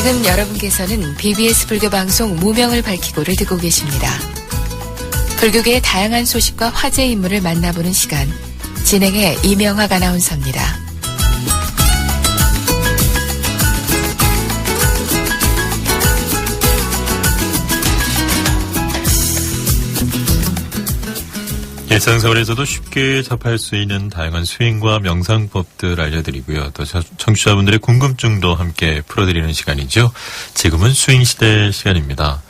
지금 여러분께서는 BBS 불교 방송 무명을 밝히고를 듣고 계십니다. 불교계의 다양한 소식과 화제 인물을 만나보는 시간, 진행의 이명학 아나운서입니다. 일상생활에서도 쉽게 접할 수 있는 다양한 수행과 명상법들 알려드리고요. 또 청취자분들의 궁금증도 함께 풀어드리는 시간이죠. 지금은 수행시대 시간입니다.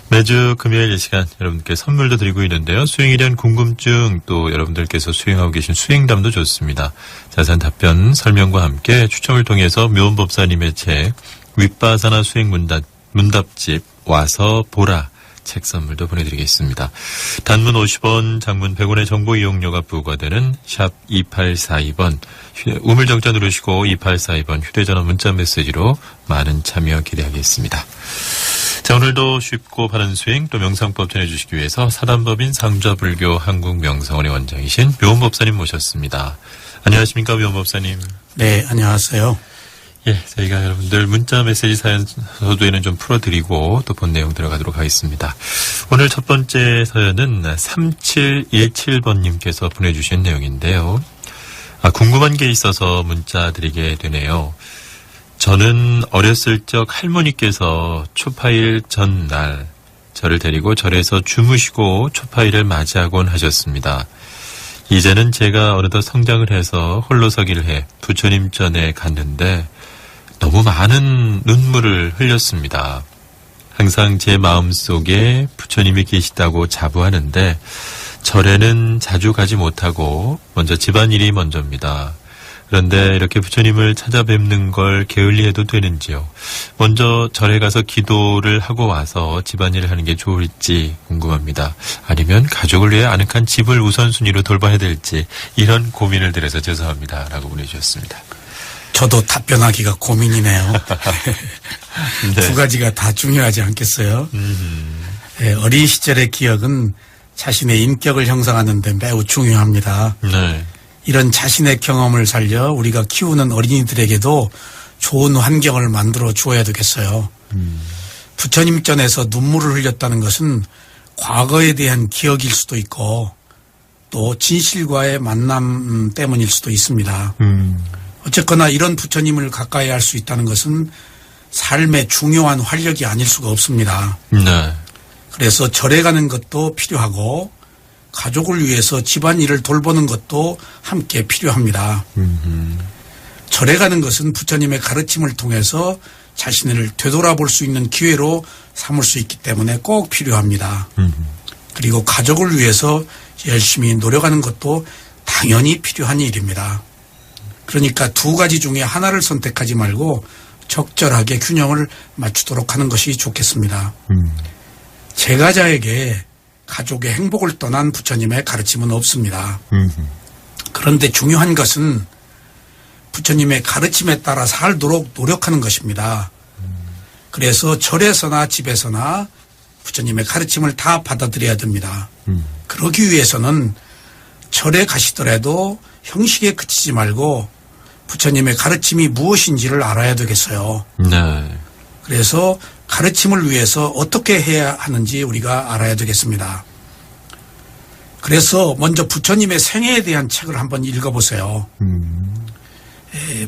매주 금요일 이 시간 여러분께 선물도 드리고 있는데요. 수행에 대한 궁금증, 또 여러분들께서 수행하고 계신 수행담도 좋습니다. 자세한 답변, 설명과 함께 추첨을 통해서 묘원법사님의 책 윗바사나 수행 문답집 와서 보라 책 선물도 보내드리겠습니다. 단문 50원, 장문 100원의 정보 이용료가 부과되는 샵 2842번 우물정자 누르시고 2842번 휴대전화 문자 메시지로 많은 참여 기대하겠습니다. 자, 오늘도 쉽고 바른 수행 또 명상법 전해주시기 위해서 사단법인 상좌불교 한국명상원의 원장이신 묘원법사님 모셨습니다. 안녕하십니까, 묘원법사님. 네, 안녕하세요. 예, 저희가 여러분들 문자 메시지 사연 서두에는 좀 풀어드리고 또 본 내용 들어가도록 하겠습니다. 오늘 첫 번째 사연은 3717번님께서 보내주신 내용인데요. 궁금한 게 있어서 문자 드리게 되네요. 저는 어렸을 적 할머니께서 초파일 전날 저를 데리고 절에서 주무시고 초파일을 맞이하곤 하셨습니다. 이제는 제가 어느덧 성장을 해서 홀로 서기를 해 부처님 전에 갔는데 너무 많은 눈물을 흘렸습니다. 항상 제 마음속에 부처님이 계시다고 자부하는데 절에는 자주 가지 못하고 먼저 집안일이 먼저입니다. 그런데 이렇게 부처님을 찾아뵙는 걸 게을리해도 되는지요? 먼저 절에 가서 기도를 하고 와서 집안일을 하는 게 좋을지 궁금합니다. 아니면 가족을 위해 아늑한 집을 우선순위로 돌봐야 될지 이런 고민을 드려서 죄송합니다. 라고 보내주셨습니다. 저도 답변하기가 고민이네요. 네. 두 가지가 다 중요하지 않겠어요? 네, 어린 시절의 기억은 자신의 인격을 형성하는 데 매우 중요합니다. 네. 이런 자신의 경험을 살려 우리가 키우는 어린이들에게도 좋은 환경을 만들어 주어야 되겠어요. 부처님 전에서 눈물을 흘렸다는 것은 과거에 대한 기억일 수도 있고 또 진실과의 만남 때문일 수도 있습니다. 어쨌거나 이런 부처님을 가까이 할 수 있다는 것은 삶의 중요한 활력이 아닐 수가 없습니다. 네. 그래서 절에 가는 것도 필요하고 가족을 위해서 집안일을 돌보는 것도 함께 필요합니다. 절에 가는 것은 부처님의 가르침을 통해서 자신을 되돌아볼 수 있는 기회로 삼을 수 있기 때문에 꼭 필요합니다. 그리고 가족을 위해서 열심히 노력하는 것도 당연히 필요한 일입니다. 그러니까 두 가지 중에 하나를 선택하지 말고 적절하게 균형을 맞추도록 하는 것이 좋겠습니다. 제가자에게 가족의 행복을 떠난 부처님의 가르침은 없습니다. 그런데 중요한 것은 부처님의 가르침에 따라 살도록 노력하는 것입니다. 그래서 절에서나 집에서나 부처님의 가르침을 다 받아들여야 됩니다. 그러기 위해서는 절에 가시더라도 형식에 그치지 말고 부처님의 가르침이 무엇인지를 알아야 되겠어요. 네. 그래서 가르침을 위해서 어떻게 해야 하는지 우리가 알아야 되겠습니다. 그래서 먼저 부처님의 생애에 대한 책을 한번 읽어보세요.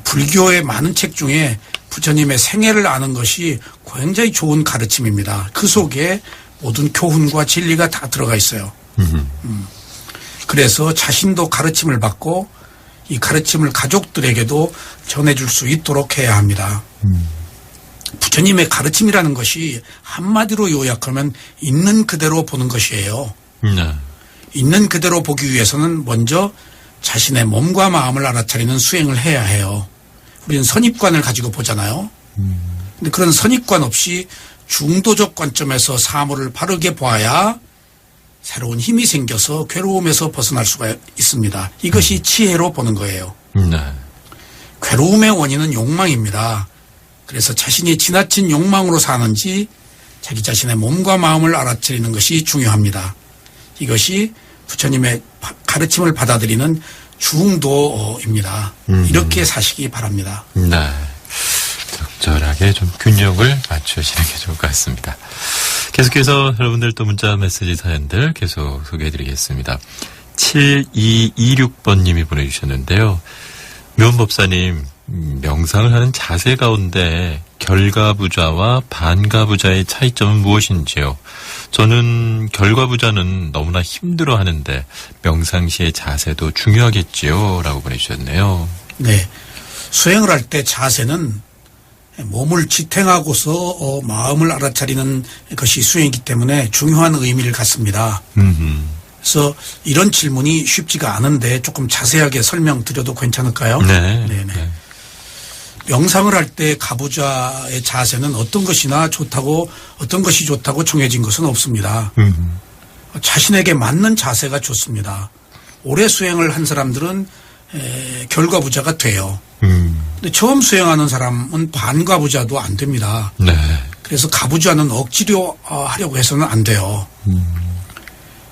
불교의 많은 책 중에 부처님의 생애를 아는 것이 굉장히 좋은 가르침입니다. 그 속에 모든 교훈과 진리가 다 들어가 있어요. 그래서 자신도 가르침을 받고 이 가르침을 가족들에게도 전해줄 수 있도록 해야 합니다. 부처님의 가르침이라는 것이 한마디로 요약하면 있는 그대로 보는 것이에요. 네. 있는 그대로 보기 위해서는 먼저 자신의 몸과 마음을 알아차리는 수행을 해야 해요. 우리는 선입관을 가지고 보잖아요. 근데 그런 선입관 없이 중도적 관점에서 사물을 바르게 보아야 새로운 힘이 생겨서 괴로움에서 벗어날 수가 있습니다. 이것이 지혜로 보는 거예요. 네. 괴로움의 원인은 욕망입니다. 그래서 자신이 지나친 욕망으로 사는지 자기 자신의 몸과 마음을 알아차리는 것이 중요합니다. 이것이 부처님의 가르침을 받아들이는 중도입니다. 이렇게 사시기 바랍니다. 네. 적절하게 좀 균형을 맞추시는 게 좋을 것 같습니다. 계속해서 여러분들 또 문자 메시지 사연들 계속 소개해드리겠습니다. 7226번님이 보내주셨는데요. 묘원법사님, 명상을 하는 자세 가운데 결과부자와 반가부자의 차이점은 무엇인지요? 저는 결과부자는 너무나 힘들어 하는데 명상 시의 자세도 중요하겠지요? 라고 보내주셨네요. 네. 수행을 할 때 자세는 몸을 지탱하고서 마음을 알아차리는 것이 수행이기 때문에 중요한 의미를 갖습니다. 그래서 이런 질문이 쉽지가 않은데 조금 자세하게 설명드려도 괜찮을까요? 네. 네네. 명상을 할 때 가부좌의 자세는 어떤 것이 좋다고 정해진 것은 없습니다. 자신에게 맞는 자세가 좋습니다. 오래 수행을 한 사람들은 결과부자가 돼요. 근데 처음 수행하는 사람은 반가부자도 안 됩니다. 네. 그래서 가부좌는 억지로 하려고 해서는 안 돼요.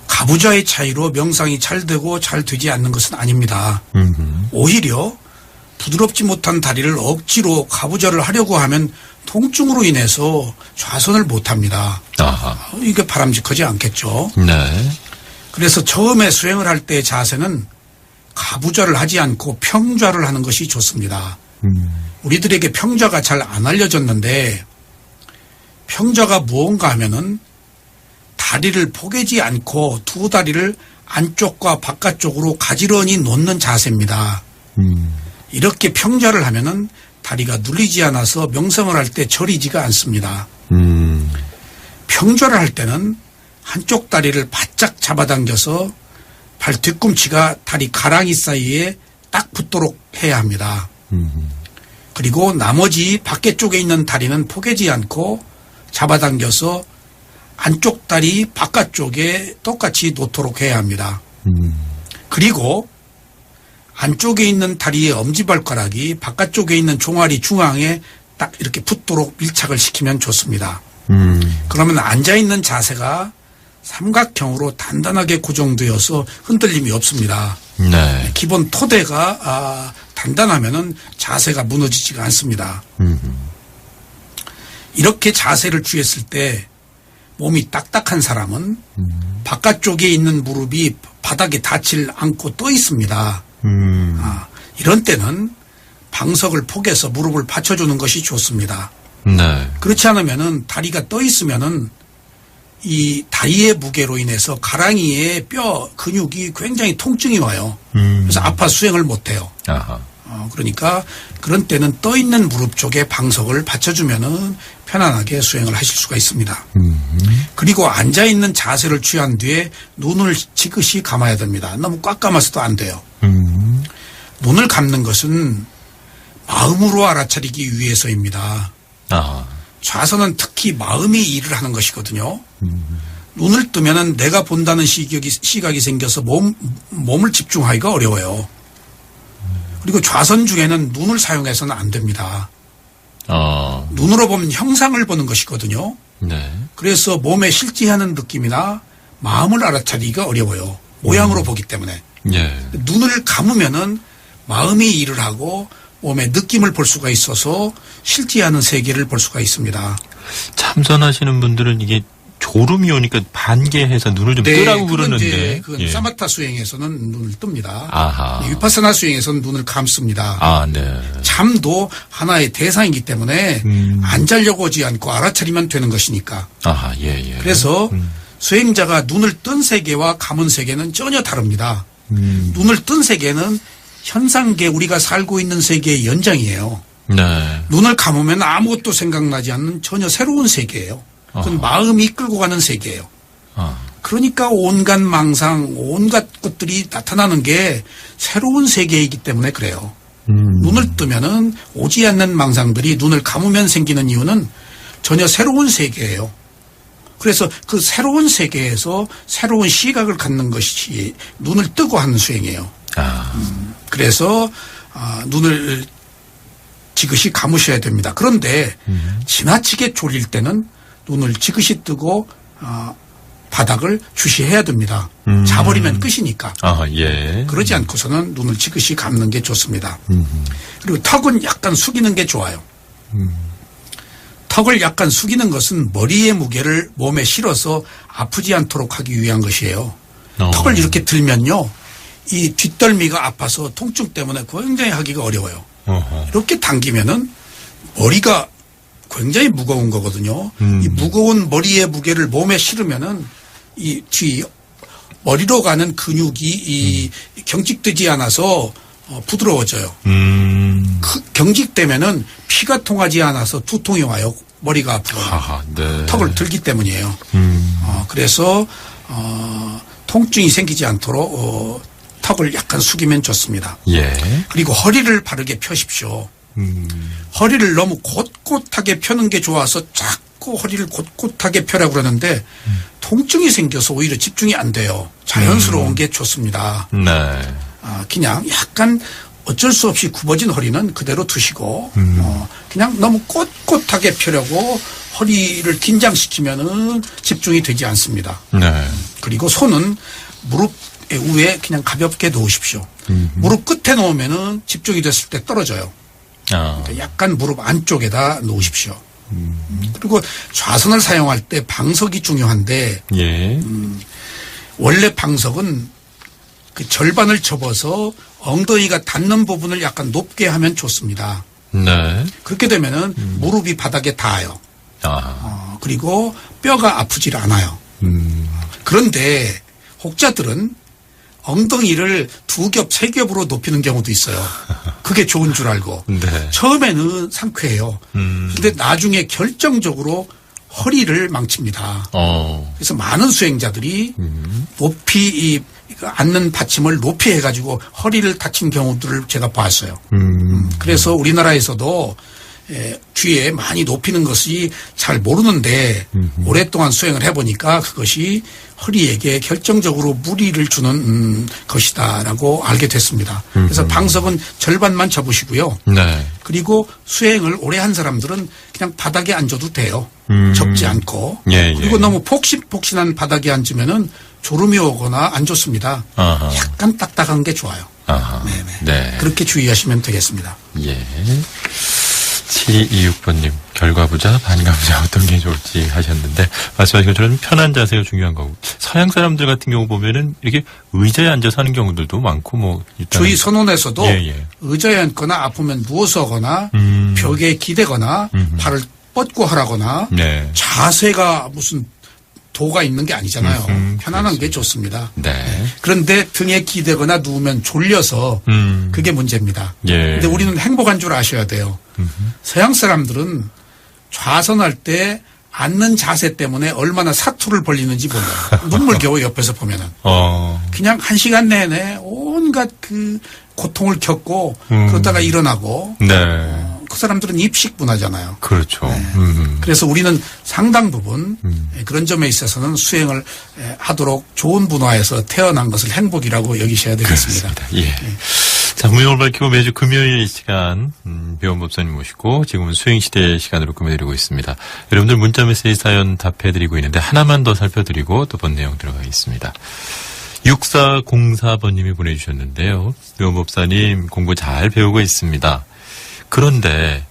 가부좌의 차이로 명상이 잘 되고 잘 되지 않는 것은 아닙니다. 오히려 부드럽지 못한 다리를 억지로 가부좌를 하려고 하면 통증으로 인해서 좌선을 못합니다. 아하. 이게 바람직하지 않겠죠. 네. 그래서 처음에 수행을 할 때의 자세는 가부좌를 하지 않고 평좌를 하는 것이 좋습니다. 우리들에게 평좌가 잘 안 알려졌는데 평좌가 무언가 하면은 다리를 포개지 않고 두 다리를 안쪽과 바깥쪽으로 가지런히 놓는 자세입니다. 이렇게 평좌를 하면은 다리가 눌리지 않아서 명상을 할 때 저리지가 않습니다. 평좌를 할 때는 한쪽 다리를 바짝 잡아당겨서 발 뒤꿈치가 다리 가랑이 사이에 딱 붙도록 해야 합니다. 그리고 나머지 밖에 쪽에 있는 다리는 포개지 않고 잡아당겨서 안쪽 다리 바깥쪽에 똑같이 놓도록 해야 합니다. 그리고 안쪽에 있는 다리의 엄지발가락이 바깥쪽에 있는 종아리 중앙에 딱 이렇게 붙도록 밀착을 시키면 좋습니다. 그러면 앉아있는 자세가 삼각형으로 단단하게 고정되어서 흔들림이 없습니다. 네. 기본 토대가 단단하면은 자세가 무너지지가 않습니다. 이렇게 자세를 취했을 때 몸이 딱딱한 사람은 바깥쪽에 있는 무릎이 바닥에 닿질 않고 떠 있습니다. 이런 때는 방석을 포개서 무릎을 받쳐주는 것이 좋습니다. 네. 그렇지 않으면은 다리가 떠 있으면은 이 다리의 무게로 인해서 가랑이의 뼈 근육이 굉장히 통증이 와요. 그래서 아파 수행을 못해요. 아하. 그러니까 그런 때는 떠 있는 무릎 쪽에 방석을 받쳐주면은 편안하게 수행을 하실 수가 있습니다. 그리고 앉아 있는 자세를 취한 뒤에 눈을 지그시 감아야 됩니다. 너무 꽉 감아서도 안 돼요. 눈을 감는 것은 마음으로 알아차리기 위해서입니다. 아하. 좌선은 특히 마음이 일을 하는 것이거든요. 눈을 뜨면은 내가 본다는 시각이 생겨서 몸을 집중하기가 어려워요. 그리고 좌선 중에는 눈을 사용해서는 안 됩니다. 눈으로 보면 형상을 보는 것이거든요. 네. 그래서 몸에 실제하는 느낌이나 마음을 알아차리기가 어려워요. 모양으로 보기 때문에. 예. 눈을 감으면은 마음이 일을 하고 몸의 느낌을 볼 수가 있어서 실제하는 세계를 볼 수가 있습니다. 참선하시는 분들은 이게 졸음이 오니까 반개해서 눈을 좀 뜨라고 그러는데. 그건 사마타 수행에서는 눈을 뜹니다. 아하. 위파사나 수행에서는 눈을 감습니다. 아, 네. 잠도 하나의 대상이기 때문에 안 자려고 하지 않고 알아차리면 되는 것이니까. 아하, 예, 예. 그래서 수행자가 눈을 뜬 세계와 감은 세계는 전혀 다릅니다. 눈을 뜬 세계는 현상계 우리가 살고 있는 세계의 연장이에요. 네. 눈을 감으면 아무것도 생각나지 않는 전혀 새로운 세계예요. 그건 마음이 끌고 가는 세계예요. 그러니까 온갖 망상, 온갖 것들이 나타나는 게 새로운 세계이기 때문에 그래요. 눈을 뜨면은 오지 않는 망상들이 눈을 감으면 생기는 이유는 전혀 새로운 세계예요. 그래서 그 새로운 세계에서 새로운 시각을 갖는 것이 눈을 뜨고 하는 수행이에요. 그래서 눈을 지그시 감으셔야 됩니다. 그런데 지나치게 졸릴 때는 눈을 지그시 뜨고 바닥을 주시해야 됩니다. 자버리면 끝이니까. 아, 예. 그러지 않고서는 눈을 지그시 감는 게 좋습니다. 그리고 턱은 약간 숙이는 게 좋아요. 턱을 약간 숙이는 것은 머리의 무게를 몸에 실어서 아프지 않도록 하기 위한 것이에요. 턱을 이렇게 들면요. 이 뒷덜미가 아파서 통증 때문에 굉장히 하기가 어려워요. 이렇게 당기면은 머리가 굉장히 무거운 거거든요. 이 무거운 머리의 무게를 몸에 실으면은 이 뒤 머리로 가는 근육이 이 경직되지 않아서 부드러워져요. 경직되면은 피가 통하지 않아서 두통이 와요. 머리가 아프거나 네. 턱을 들기 때문이에요. 그래서 통증이 생기지 않도록 턱을 약간 숙이면 좋습니다. 예. 그리고 허리를 바르게 펴십시오. 허리를 너무 곧곧하게 펴는 게 좋아서 자꾸 허리를 곧곧하게 펴라고 그러는데 통증이 생겨서 오히려 집중이 안 돼요. 자연스러운 게 좋습니다. 네. 그냥 약간 어쩔 수 없이 굽어진 허리는 그대로 두시고 그냥 너무 꼿꼿하게 펴려고 허리를 긴장시키면은 집중이 되지 않습니다. 네. 그리고 손은 무릎 위에 그냥 가볍게 놓으십시오. 무릎 끝에 놓으면은 집중이 됐을 때 떨어져요. 그러니까 약간 무릎 안쪽에다 놓으십시오. 그리고 좌선을 사용할 때 방석이 중요한데 예. 원래 방석은 그 절반을 접어서 엉덩이가 닿는 부분을 약간 높게 하면 좋습니다. 네. 그렇게 되면은 무릎이 바닥에 닿아요. 그리고 뼈가 아프질 않아요. 그런데 혹자들은 엉덩이를 2겹, 3겹으로 높이는 경우도 있어요. 그게 좋은 줄 알고. 네. 처음에는 상쾌해요. 근데 나중에 결정적으로 허리를 망칩니다. 그래서 많은 수행자들이 높이 앉는 받침을 높이 해가지고 허리를 다친 경우들을 제가 봤어요. 그래서 우리나라에서도 뒤에 많이 높이는 것이 잘 모르는데 오랫동안 수행을 해보니까 그것이 허리에게 결정적으로 무리를 주는 것이다라고 알게 됐습니다. 그래서 방석은 절반만 접으시고요. 네. 그리고 수행을 오래 한 사람들은 그냥 바닥에 앉아도 돼요. 접지 않고. 예, 그리고 예. 너무 폭신폭신한 바닥에 앉으면은 졸음이 오거나 안 좋습니다. 약간 딱딱한 게 좋아요. 네네. 네. 그렇게 주의하시면 되겠습니다. 예. 7226번님, 결과부자, 반가부자 어떤 게 좋을지 하셨는데, 말씀하신 것처럼 편한 자세가 중요한 거고, 서양 사람들 같은 경우 보면은 이렇게 의자에 앉아서 하는 경우들도 많고, 뭐, 일단. 저희 선원에서도 예. 의자에 앉거나 아프면 누워서 하거나 벽에 기대거나 팔을 뻗고 하라거나 네. 자세가 무슨 도가 있는 게 아니잖아요. 편안한 그렇습니다. 게 좋습니다. 네. 그런데 등에 기대거나 누우면 졸려서 그게 문제입니다. 예. 근데 우리는 행복한 줄 아셔야 돼요. 서양 사람들은 좌선할 때 앉는 자세 때문에 얼마나 사투를 벌리는지 몰라요. 눈물겨워 옆에서 보면은. 그냥 1시간 내내 온갖 그 고통을 겪고 그러다가 일어나고 네. 그 사람들은 입식 문화잖아요. 그렇죠. 그래서 우리는 상당 부분 그런 점에 있어서는 수행을 하도록 좋은 문화에서 태어난 것을 행복이라고 여기셔야 되겠습니다. 그렇습니다. 예. 자, 무명을 밝히고 매주 금요일 이 시간 배원 법사님 모시고 지금은 수행시대 시간으로 꾸며드리고 있습니다. 여러분들 문자 메시지 사연 답해드리고 있는데 하나만 더 살펴드리고 또 본 내용 들어가겠습니다. 6404번님이 보내주셨는데요. 배원 법사님 공부 잘 배우고 있습니다. 그런데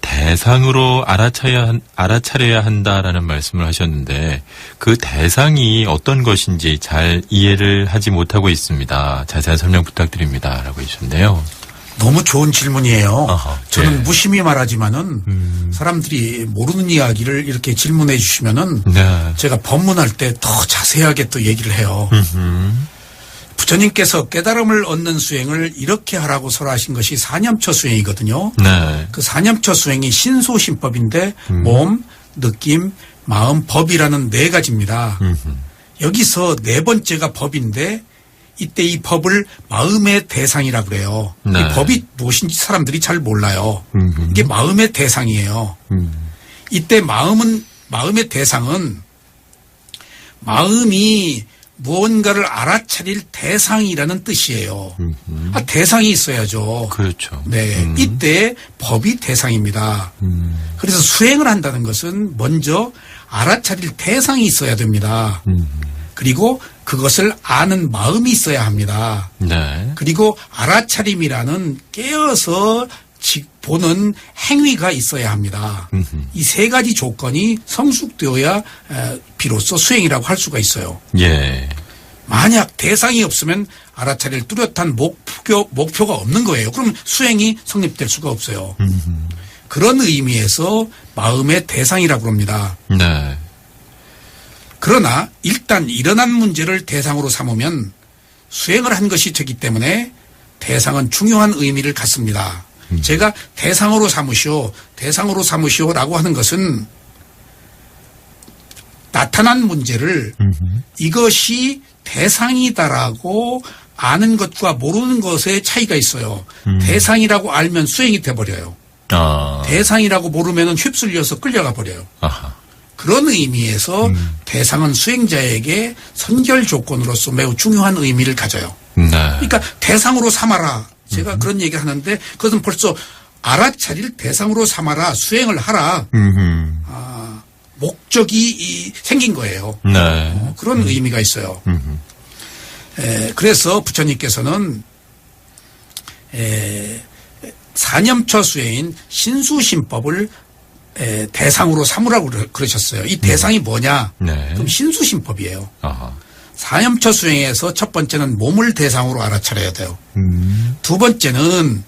대상으로 알아차려야 한다라는 말씀을 하셨는데 그 대상이 어떤 것인지 잘 이해를 하지 못하고 있습니다. 자세한 설명 부탁드립니다. 라고 해주셨네요. 너무 좋은 질문이에요. 저는 예. 무심히 말하지만은 사람들이 모르는 이야기를 이렇게 질문해 주시면은 네. 제가 법문할 때 더 자세하게 또 얘기를 해요. 부처님께서 깨달음을 얻는 수행을 이렇게 하라고 설하신 것이 사념처 수행이거든요. 네. 그 사념처 수행이 신소심법인데 몸, 느낌, 마음, 법이라는 4가지입니다. 여기서 4번째가 법인데 이때 이 법을 마음의 대상이라 그래요. 네. 이 법이 무엇인지 사람들이 잘 몰라요. 이게 마음의 대상이에요. 이때 마음의 대상은 마음이 무언가를 알아차릴 대상이라는 뜻이에요. 대상이 있어야죠. 그렇죠. 네, 이때 법이 대상입니다. 그래서 수행을 한다는 것은 먼저 알아차릴 대상이 있어야 됩니다. 그리고 그것을 아는 마음이 있어야 합니다. 네. 그리고 알아차림이라는 깨어서 보는 행위가 있어야 합니다. 이 세 가지 조건이 성숙되어야 비로소 수행이라고 할 수가 있어요. 예. 만약 대상이 없으면 알아차릴 뚜렷한 목표가 없는 거예요. 그럼 수행이 성립될 수가 없어요. 그런 의미에서 마음의 대상이라고 합니다. 네. 그러나 일단 일어난 문제를 대상으로 삼으면 수행을 한 것이 되기 때문에 대상은 중요한 의미를 갖습니다. 제가 대상으로 삼으시오라고 하는 것은 나타난 문제를 이것이 대상이다라고 아는 것과 모르는 것의 차이가 있어요. 대상이라고 알면 수행이 돼버려요. 대상이라고 모르면 휩쓸려서 끌려가 버려요. 아하. 그런 의미에서 대상은 수행자에게 선결 조건으로서 매우 중요한 의미를 가져요. 네. 그러니까 대상으로 삼아라. 제가 그런 얘기를 하는데 그것은 벌써 알아차릴 대상으로 삼아라. 수행을 하라. 목적이 생긴 거예요. 네. 그런 의미가 있어요. 그래서 부처님께서는 사념처 수행인 신수심법을 대상으로 삼으라고 그러셨어요. 이 대상이 뭐냐? 네. 그럼 신수심법이에요. 아하. 사념처 수행에서 첫 번째는 몸을 대상으로 알아차려야 돼요. 두 번째는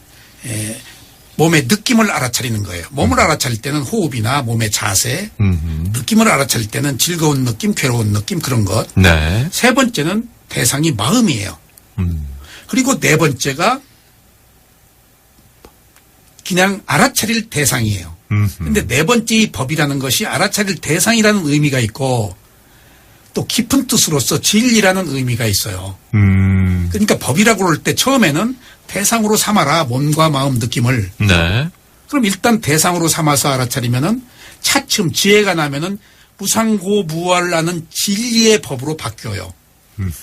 몸의 느낌을 알아차리는 거예요. 몸을 알아차릴 때는 호흡이나 몸의 자세, 느낌을 알아차릴 때는 즐거운 느낌, 괴로운 느낌 그런 것. 네. 세 번째는 대상이 마음이에요. 그리고 네 번째가 그냥 알아차릴 대상이에요. 근데 네 번째 이 법이라는 것이 알아차릴 대상이라는 의미가 있고 또 깊은 뜻으로서 진리라는 의미가 있어요. 그러니까 법이라고 그럴 때 처음에는 대상으로 삼아라. 몸과 마음 느낌을. 네. 그럼 일단 대상으로 삼아서 알아차리면은 차츰 지혜가 나면은 무상고무활라는 진리의 법으로 바뀌어요.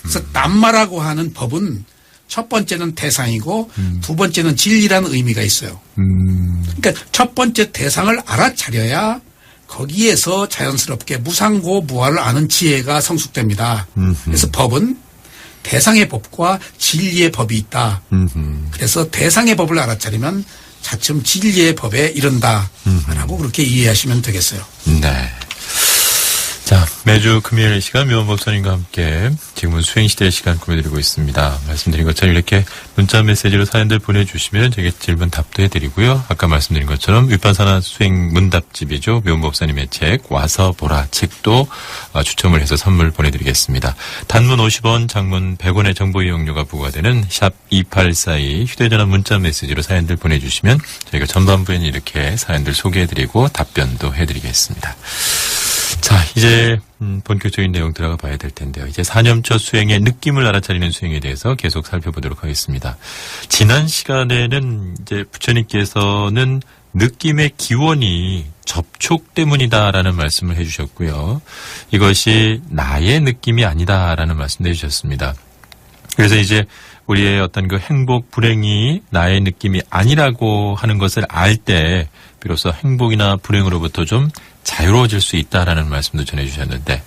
그래서 남마라고 하는 법은 첫 번째는 대상이고 두 번째는 진리라는 의미가 있어요. 그러니까 첫 번째 대상을 알아차려야 거기에서 자연스럽게 무상고무활을 아는 지혜가 성숙됩니다. 그래서 법은 대상의 법과 진리의 법이 있다. 그래서 대상의 법을 알아차리면 차츰 진리의 법에 이른다라고 그렇게 이해하시면 되겠어요. 네. 자, 매주 금요일 시간 묘원법사님과 함께 지금은 수행시대의 시간 꾸며드리고 있습니다. 말씀드린 것처럼 이렇게 문자 메시지로 사연들 보내주시면 제게 질문 답도 해드리고요. 아까 말씀드린 것처럼 윗반사나 수행 문답집이죠. 묘원법사님의 책 와서 보라 책도 추첨을 해서 선물 보내드리겠습니다. 단문 50원, 장문 100원의 정보 이용료가 부과되는 샵 2842 휴대전화 문자 메시지로 사연들 보내주시면 저희가 전반부에는 이렇게 사연들 소개해드리고 답변도 해드리겠습니다. 자, 이제 본격적인 내용 들어가 봐야 될 텐데요. 이제 사념처 수행의 느낌을 알아차리는 수행에 대해서 계속 살펴보도록 하겠습니다. 지난 시간에는 이제 부처님께서는 느낌의 기원이 접촉 때문이다라는 말씀을 해주셨고요. 이것이 나의 느낌이 아니다라는 말씀도 해주셨습니다. 그래서 이제 우리의 어떤 그 행복, 불행이 나의 느낌이 아니라고 하는 것을 알 때 비로소 행복이나 불행으로부터 좀 자유로워질 수 있다라는 말씀도 전해주셨는데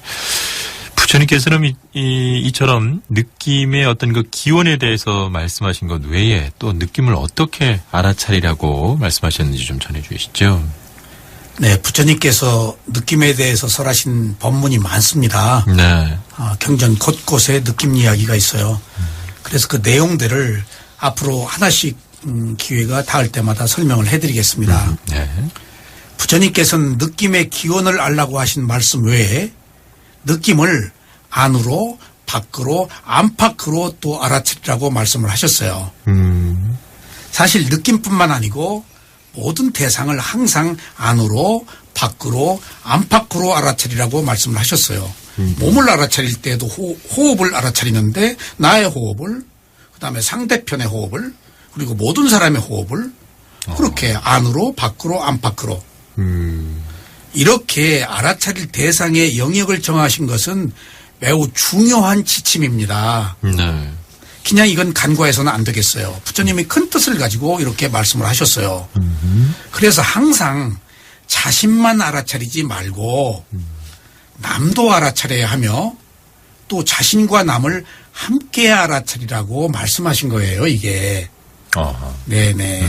부처님께서는 이처럼 느낌의 어떤 그 기원에 대해서 말씀하신 것 외에 또 느낌을 어떻게 알아차리라고 말씀하셨는지 좀 전해주시죠. 네, 부처님께서 느낌에 대해서 설하신 법문이 많습니다. 네. 경전 곳곳에 느낌 이야기가 있어요. 그래서 그 내용들을 앞으로 하나씩 기회가 닿을 때마다 설명을 해드리겠습니다. 네. 부처님께서는 느낌의 기원을 알라고 하신 말씀 외에 느낌을 안으로, 밖으로, 안팎으로 또 알아차리라고 말씀을 하셨어요. 사실 느낌뿐만 아니고 모든 대상을 항상 안으로, 밖으로, 안팎으로 알아차리라고 말씀을 하셨어요. 몸을 알아차릴 때도 호흡을 알아차리는데 나의 호흡을, 그다음에 상대편의 호흡을, 그리고 모든 사람의 호흡을 그렇게 안으로, 밖으로, 안팎으로 이렇게 알아차릴 대상의 영역을 정하신 것은 매우 중요한 지침입니다. 네. 그냥 이건 간과해서는 안 되겠어요. 부처님이 큰 뜻을 가지고 이렇게 말씀을 하셨어요. 그래서 항상 자신만 알아차리지 말고 남도 알아차려야 하며 또 자신과 남을 함께 알아차리라고 말씀하신 거예요, 이게. 네네.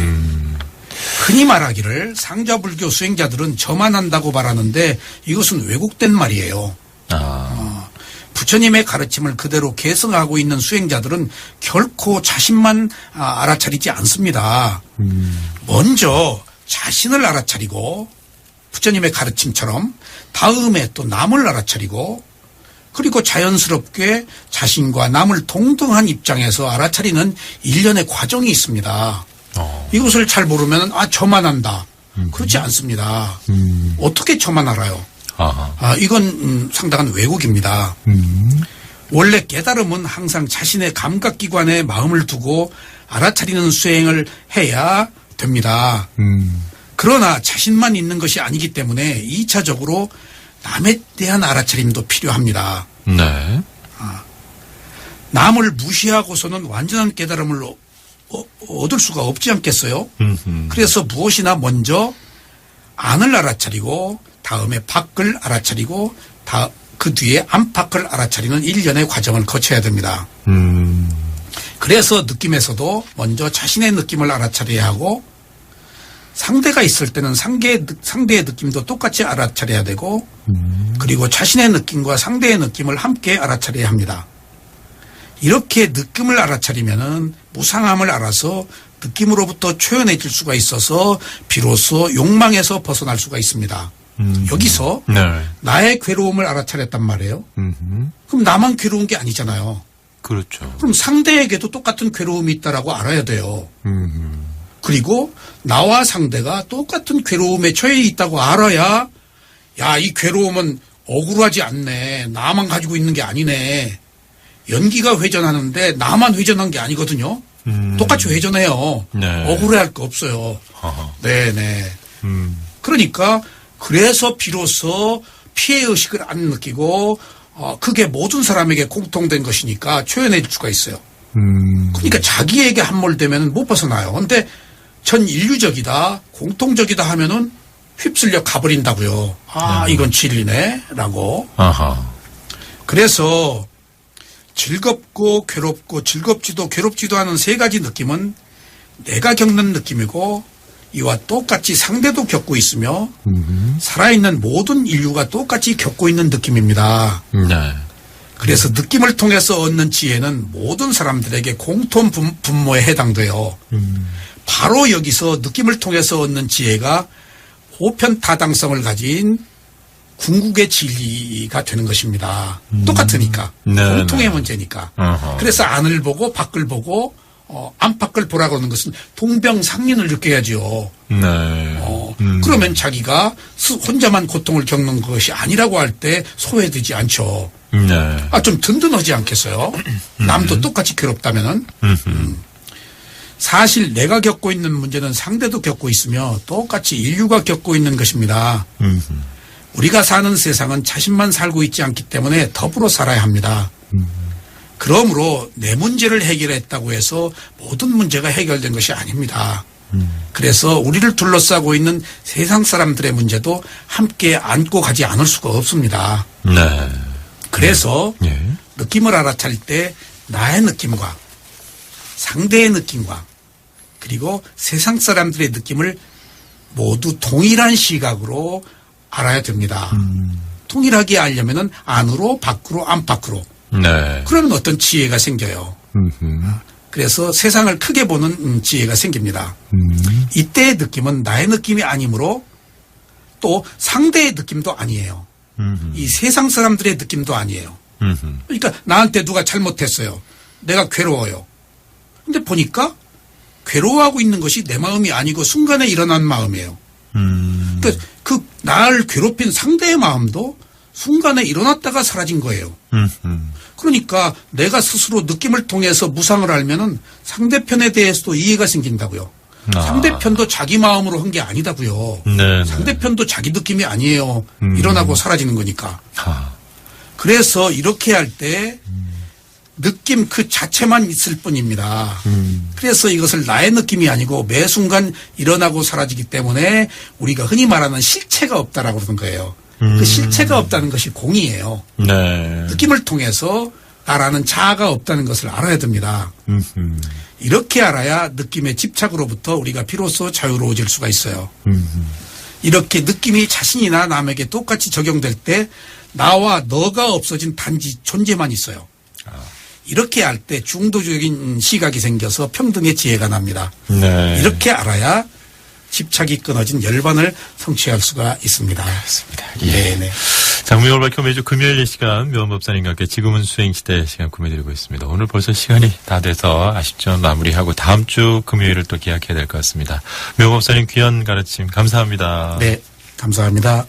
흔히 말하기를 상자불교 수행자들은 저만 한다고 말하는데 이것은 왜곡된 말이에요. 부처님의 가르침을 그대로 계승하고 있는 수행자들은 결코 자신만 알아차리지 않습니다. 먼저 자신을 알아차리고 부처님의 가르침처럼 다음에 또 남을 알아차리고 그리고 자연스럽게 자신과 남을 동등한 입장에서 알아차리는 일련의 과정이 있습니다. 이것을 잘 모르면 저만 한다. 그렇지 않습니다. 어떻게 저만 알아요? 이건 상당한 왜곡입니다. 원래 깨달음은 항상 자신의 감각기관에 마음을 두고 알아차리는 수행을 해야 됩니다. 그러나 자신만 있는 것이 아니기 때문에 2차적으로 남에 대한 알아차림도 필요합니다. 네. 남을 무시하고서는 완전한 깨달음을 얻을 수가 없지 않겠어요? 그래서 무엇이나 먼저 안을 알아차리고 다음에 밖을 알아차리고 그 뒤에 안팎을 알아차리는 일련의 과정을 거쳐야 됩니다. 그래서 느낌에서도 먼저 자신의 느낌을 알아차려야 하고 상대가 있을 때는 상대의 느낌도 똑같이 알아차려야 되고 그리고 자신의 느낌과 상대의 느낌을 함께 알아차려야 합니다. 이렇게 느낌을 알아차리면은 무상함을 알아서 느낌으로부터 초연해질 수가 있어서 비로소 욕망에서 벗어날 수가 있습니다. 여기서 나의 괴로움을 알아차렸단 말이에요. 그럼 나만 괴로운 게 아니잖아요. 그렇죠. 그럼 상대에게도 똑같은 괴로움이 있다라고 알아야 돼요. 그리고 나와 상대가 똑같은 괴로움에 처해 있다고 알아야 이 괴로움은 억울하지 않네. 나만 가지고 있는 게 아니네. 연기가 회전하는데 나만 회전한 게 아니거든요. 똑같이 회전해요. 네. 억울해할 거 없어요. 네네. 그러니까 그래서 비로소 피해의식을 안 느끼고 그게 모든 사람에게 공통된 것이니까 초연해질 수가 있어요. 그러니까 자기에게 함몰되면 못 벗어나요. 근데 전 인류적이다, 공통적이다 하면은 휩쓸려 가버린다고요. 이건 진리네 라고. 그래서 즐겁고 괴롭고 즐겁지도 괴롭지도 않은 세 가지 느낌은 내가 겪는 느낌이고 이와 똑같이 상대도 겪고 있으며 살아있는 모든 인류가 똑같이 겪고 있는 느낌입니다. 네. 그래서 느낌을 통해서 얻는 지혜는 모든 사람들에게 공통 분모에 해당돼요. 바로 여기서 느낌을 통해서 얻는 지혜가 보편타당성을 가진 궁극의 진리가 되는 것입니다. 똑같으니까. 공통의 문제니까. 그래서 안을 보고 밖을 보고 안팎을 보라고 하는 것은 동병상련을 느껴야죠. 그러면 자기가 혼자만 고통을 겪는 것이 아니라고 할 때 소외되지 않죠. 좀 든든하지 않겠어요? 남도 똑같이 괴롭다면은. 사실 내가 겪고 있는 문제는 상대도 겪고 있으며 똑같이 인류가 겪고 있는 것입니다. 우리가 사는 세상은 자신만 살고 있지 않기 때문에 더불어 살아야 합니다. 그러므로 내 문제를 해결했다고 해서 모든 문제가 해결된 것이 아닙니다. 그래서 우리를 둘러싸고 있는 세상 사람들의 문제도 함께 안고 가지 않을 수가 없습니다. 그래서 느낌을 알아차릴 때 나의 느낌과 상대의 느낌과 그리고 세상 사람들의 느낌을 모두 동일한 시각으로 알아야 됩니다. 통일하게 알려면은 안으로 밖으로 안팎으로. 그러면 어떤 지혜가 생겨요. 그래서 세상을 크게 보는 지혜가 생깁니다. 이때의 느낌은 나의 느낌이 아니므로 또 상대의 느낌도 아니에요. 이 세상 사람들의 느낌도 아니에요. 그러니까 나한테 누가 잘못했어요. 내가 괴로워요. 근데 보니까 괴로워하고 있는 것이 내 마음이 아니고 순간에 일어난 마음이에요. 그러니까 그 나를 괴롭힌 상대의 마음도 순간에 일어났다가 사라진 거예요. 그러니까 내가 스스로 느낌을 통해서 무상을 알면은 상대편에 대해서도 이해가 생긴다고요. 상대편도 자기 마음으로 한 게 아니다고요. 상대편도 자기 느낌이 아니에요. 일어나고 사라지는 거니까. 그래서 이렇게 할 때 느낌 그 자체만 있을 뿐입니다. 그래서 이것을 나의 느낌이 아니고 매 순간 일어나고 사라지기 때문에 우리가 흔히 말하는 실체가 없다라고 그러는 거예요. 그 실체가 없다는 것이 공이에요. 느낌을 통해서 나라는 자아가 없다는 것을 알아야 됩니다. 이렇게 알아야 느낌의 집착으로부터 우리가 비로소 자유로워질 수가 있어요. 이렇게 느낌이 자신이나 남에게 똑같이 적용될 때 나와 너가 없어진 단지 존재만 있어요. 이렇게 할 때 중도적인 시각이 생겨서 평등의 지혜가 납니다. 네. 이렇게 알아야 집착이 끊어진 열반을 성취할 수가 있습니다. 그렇습니다. 네네. 장미월 밝혀 매주 금요일 이 시간 묘원법사님과 함께 지금은 수행시대 시간 꾸며드리고 있습니다. 오늘 벌써 시간이 다 돼서 아쉽지만 마무리하고 다음 주 금요일을 또 기약해야 될 것 같습니다. 묘원법사님 귀한 가르침 감사합니다. 네, 감사합니다.